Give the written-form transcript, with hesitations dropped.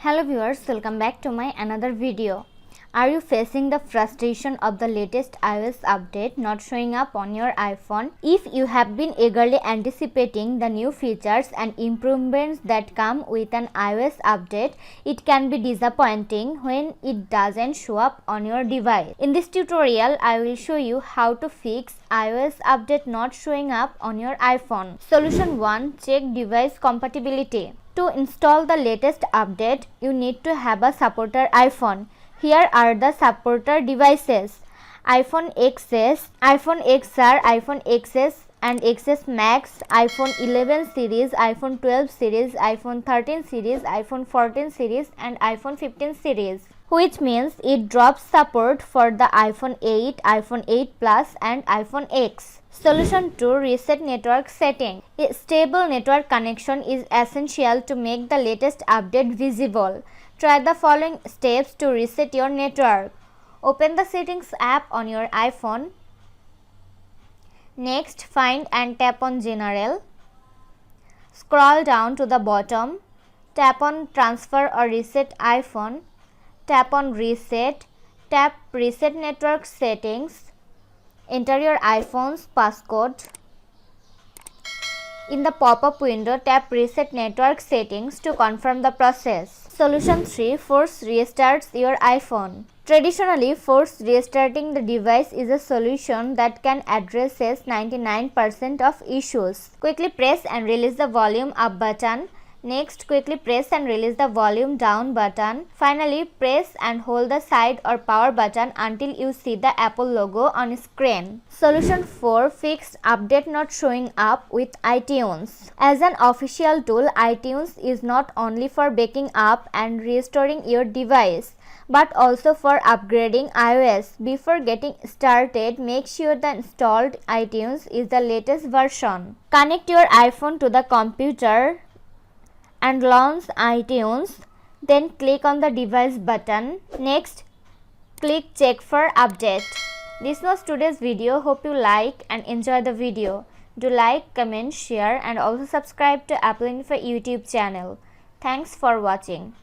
Hello viewers, welcome back to my another video. Are you facing the frustration of the latest iOS update not showing up on your iPhone? If you have been eagerly anticipating the new features and improvements that come with an iOS update, it can be disappointing when it doesn't show up on your device. In this tutorial, I will show you how to fix iOS update not showing up on your iPhone. Solution 1. Check device compatibility. To install the latest update, you need to have a supporter iPhone. Here are the supporter devices: iPhone XS, iPhone XR, iPhone XS and XS Max, iPhone 11 series, iPhone 12 series, iPhone 13 series, iPhone 14 series and iPhone 15 series, which means it drops support for the iPhone 8, iPhone 8 Plus and iPhone X. Solution 2. Reset network setting. A stable network connection is essential to make the latest update visible. Try the following steps to reset your network. Open the Settings app on your iPhone. Next, find and tap on General. Scroll down to the bottom. Tap on Transfer or Reset iPhone. Tap on Reset. Tap Reset Network Settings. Enter your iPhone's passcode. In the pop-up window, tap Reset Network Settings to confirm the process. Solution 3. Force restarts your iPhone. Traditionally, force restarting the device is a solution that can address 99% of issues. Quickly press and release the volume up button. Next, quickly press and release the volume down button. Finally, press and hold the side or power button until you see the Apple logo on screen. Solution 4. Fixed update not showing up with iTunes. As an official tool, iTunes is not only for backing up and restoring your device, but also for upgrading iOS. Before getting started, make sure the installed iTunes is the latest version. Connect your iPhone to the computer and launch iTunes. Then click on the device button. Next, click check for update. This was today's video. Hope you like and enjoy the video. Do like, comment, share and also subscribe to Apple Info YouTube channel. Thanks for watching.